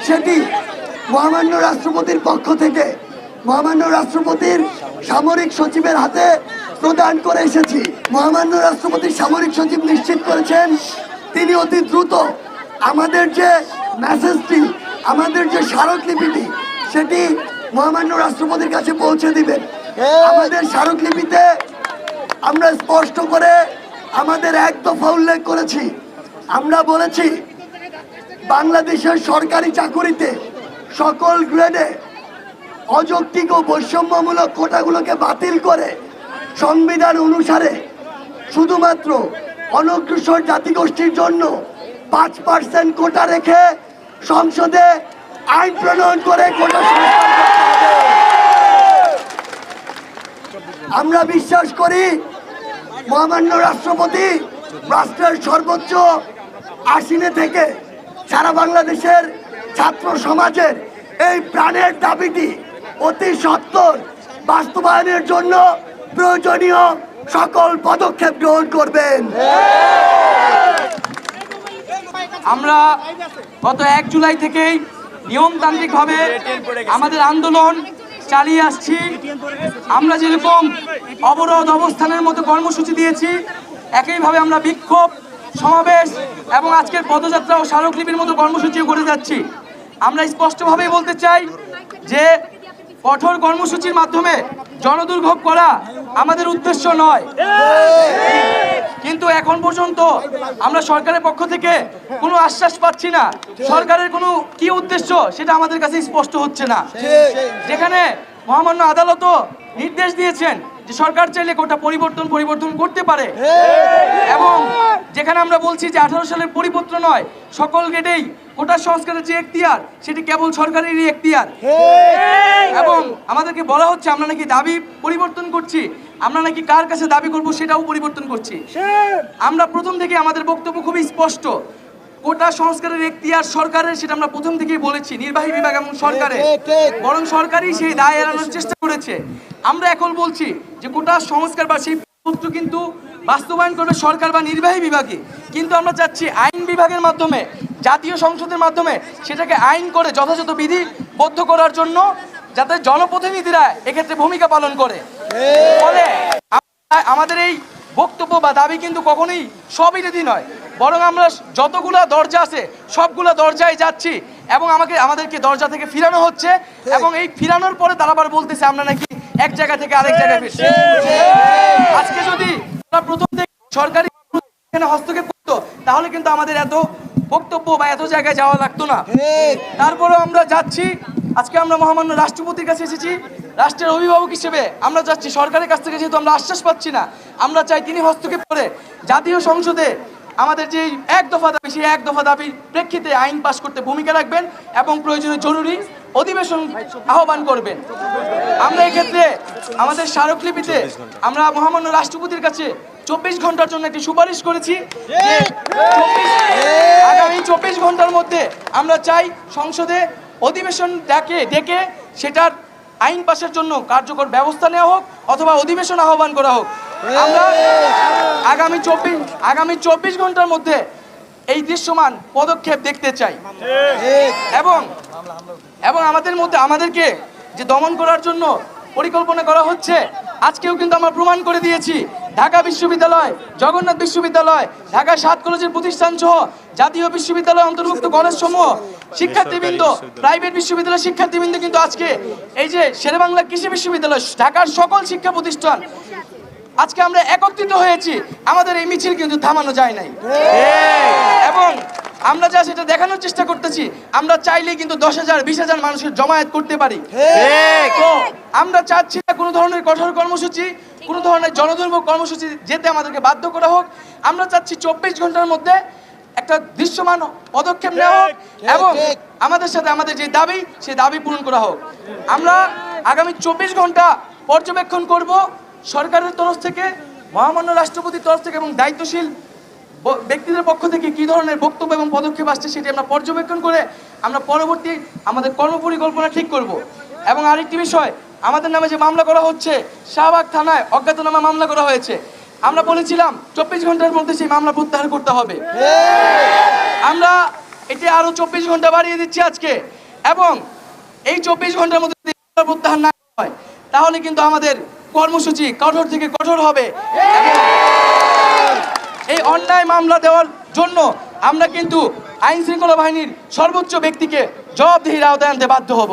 সেটি মহামান্য রাষ্ট্রপতির পক্ষ থেকে মহামান্য রাষ্ট্রপতির সামরিক সচিবের হাতে প্রদান করে এসেছি। মহামান্য রাষ্ট্রপতির সামরিক সচিব নিশ্চিত করেছেন তিনি অতি দ্রুত আমাদের যে মেসেজটি, আমাদের যে স্মারকলিপিটি, সেটি মহামান্য রাষ্ট্রপতির কাছে পৌঁছে দিবেন। আমাদের স্মারকলিপিতে আমরা স্পষ্ট করে আমাদের এক দফা উল্লেখ করেছি। আমরা বলেছি বাংলাদেশের সরকারি চাকুরিতে সকল গ্রেডে অযৌক্তিক ও বৈষম্যমূলক কোটাগুলোকে বাতিল করে সংবিধান অনুসারে শুধুমাত্র অনগ্রসর জাতিগোষ্ঠীর জন্য 5% কোটা রেখে সংসদে আইন প্রণয়ন করে কোটা সংস্কার করতে হবে। আমরা বিশ্বাস করি মহামান্য রাষ্ট্রপতি রাষ্ট্রের সর্বোচ্চ আসনে থেকে সারা বাংলাদেশের ছাত্র সমাজের এই প্রাণের দাবিটি অতি সত্বর বাস্তবায়নের জন্য প্রয়োজনীয় সকল পদক্ষেপ গ্রহণ করবেন। আমরা গত 1 জুলাই থেকেই নিয়মতান্ত্রিকভাবে আমাদের আন্দোলন চালিয়ে আসছি। আমরা যেরকম অবরোধ অবস্থানের মতো কর্মসূচি দিয়েছি, একইভাবে আমরা বিক্ষোভ সমাবেশ এবং আজকের পদযাত্রা ও স্মারকলিপির মতো কর্মসূচিও করে যাচ্ছি। আমরা স্পষ্টভাবেই বলতে চাই যে কঠোর কর্মসূচির মাধ্যমে জনদুর্ভোগ করা আমাদের উদ্দেশ্য নয়, কিন্তু এখন পর্যন্ত আমরা সরকারের পক্ষ থেকে কোনো আশ্বাস পাচ্ছি না। সরকারের কোনো কি উদ্দেশ্য সেটা আমাদের কাছে স্পষ্ট হচ্ছে না। যেখানে মহামান্য আদালতও নির্দেশ দিয়েছেন যে সরকার চাইলে কোটা পরিবর্তন করতে পারে, এবং যেখানে আমরা বলছি যে 18 সালের পরিপত্র নয়, সকল গ্রেডেই কোটা সংস্কারের যে এখতিয়ার সেটি কেবল সরকারেরই এখতিয়ার। এবং আমাদেরকে বলা হচ্ছে আমরা নাকি দাবি পরিবর্তন করছি, আমরা নাকি কার কাছে দাবি করব সেটাও পরিবর্তন করছি। আমরা প্রথম থেকে আমাদের বক্তব্য খুবই স্পষ্ট, কোটা সংস্কারের এখতিয়ার সরকারের, সেটা আমরা প্রথম থেকেই বলেছি, নির্বাহী বিভাগ এবং সরকারের, বরং সরকারই সেই দায় এড়ানোর চেষ্টা করেছে। আমরা এখন বলছি যে কোটা সংস্কার বা সেই পত্র কিন্তু বাস্তবায়ন করবে সরকার বা নির্বাহী বিভাগে, কিন্তু আমরা চাচ্ছি আইন বিভাগের মাধ্যমে, জাতীয় সংসদের মাধ্যমে সেটাকে আইন করে যথাযথ বিধিবদ্ধ করার জন্য, যাতে জনপ্রতিনিধিরা এক্ষেত্রে ভূমিকা পালন করে। ফলে আমাদের এই বক্তব্য বা দাবি কিন্তু কখনোই স্ববিরোধী নয়, বরং আমরা যতগুলা দরজা আছে সবগুলা দরজায় যাচ্ছি এবং আমাদেরকে দরজা থেকে ফিরানো হচ্ছে, এবং এই ফিরানোর পরে তারা আবার বলতেছে আমরা নাকি এক জায়গা থেকে আরেক জায়গায় ফিরছি। আজকে যদি আমরা প্রথম থেকে সরকারি হস্তক্ষেপ করতো তাহলে কিন্তু আমাদের এত বক্তব্য বা এত জায়গায় যাওয়া লাগতো না। তারপরেও আমরা যাচ্ছি, আজকে আমরা মহামান্য রাষ্ট্রপতির কাছে এসেছি রাষ্ট্রের অভিভাবক হিসেবে। আমরা যাচ্ছি সরকারের কাছ থেকে, যেহেতু আমরা আশ্বাস পাচ্ছি না, আমরা চাই তিনি হস্তক্ষেপ করে জাতীয় সংসদে আমাদের যে এক দফা দাবি, সেই এক দফা দাবির প্রেক্ষিতে আইন পাশ করতে ভূমিকা রাখবেন এবং প্রয়োজনীয় জরুরি অধিবেশন আহ্বান করবেন। আমরা এক্ষেত্রে আমাদের স্মারকলিপিতে আমরা মহামান্য রাষ্ট্রপতির কাছে 24 ঘন্টার জন্য একটি সুপারিশ করেছি যে আগামী 24 ঘন্টার মধ্যে আমরা চাই সংসদে অধিবেশন ডেকে সেটার আইন পাশের জন্য কার্যকর ব্যবস্থা নেওয়া হোক অথবা অধিবেশন আহ্বান করা হোক। আমরা আগামী 24 ঘন্টার মধ্যে এই দৃশ্যমান পদক্ষেপ দেখতে চাই, এবং আমাদেরকে যে দমন করার জন্য পরিকল্পনা করা হচ্ছে, আজকেও কিন্তু আমরা প্রমাণ করে দিয়েছি। ঢাকা বিশ্ববিদ্যালয়, জগন্নাথ বিশ্ববিদ্যালয়, ঢাকা 7 কলেজের প্রতিষ্ঠান সহ জাতীয় বিশ্ববিদ্যালয় অন্তর্ভুক্ত কলেজ সমূহ শিক্ষার্থীবৃন্দ, প্রাইভেট বিশ্ববিদ্যালয় শিক্ষার্থীবৃন্দ কিন্তু আজকে এই যে শেরেবাংলা কৃষি বিশ্ববিদ্যালয়, ঢাকার সকল শিক্ষা প্রতিষ্ঠান আজকে আমরা একত্রিত হয়েছি। আমাদের এই মিছিল কিন্তু থামানো যায় নাই, এবং আমরা যা সেটা দেখানোর চেষ্টা করতেছি। আমরা চাইলেই কিন্তু 10,000 20,000 মানুষের জমায়েত করতে পারি। তো আমরা চাচ্ছি না কোনো ধরনের কঠোর কর্মসূচি, কোনো ধরনের জনদুর্ভোগ কর্মসূচি যেতে আমাদেরকে বাধ্য করা হোক। আমরা চাচ্ছি 24 ঘন্টার মধ্যে একটা দৃশ্যমান পদক্ষেপ নেওয়া হোক এবং আমাদের সাথে আমাদের যে দাবি, সেই দাবি পূরণ করা হোক। আমরা আগামী 24 ঘন্টা পর্যবেক্ষণ করব সরকারের তরফ থেকে, মহামান্য রাষ্ট্রপতির তরফ থেকে এবং দায়িত্বশীল ব্যক্তিদের পক্ষ থেকে কি ধরনের বক্তব্য এবং পদক্ষেপ আসছে সেটি আমরা পর্যবেক্ষণ করে আমরা পরবর্তী আমাদের কর্মপরিকল্পনা ঠিক করব। এবং আরেকটি বিষয়, আমাদের নামে যে মামলা করা হচ্ছে, শাহবাগ থানায় অজ্ঞাতনামা মামলা করা হয়েছে। আমরা বলেছিলাম 24 ঘন্টার মধ্যে সেই মামলা প্রত্যাহার করতে হবে। আমরা এটি আরো 24 ঘন্টা বাড়িয়ে দিচ্ছি আজকে। এবং এই 24 ঘন্টার মধ্যে যদি প্রত্যাহার না হয় তাহলে কিন্তু আমাদের কর্মসূচি কঠোর থেকে কঠোর হবে। এই অন্যায় মামলা দেওয়ার জন্য আমরা কিন্তু আইন শৃঙ্খলা বাহিনীর সর্বোচ্চ ব্যক্তিকে জবাবদিহির আওতায় আনতে বাধ্য হব।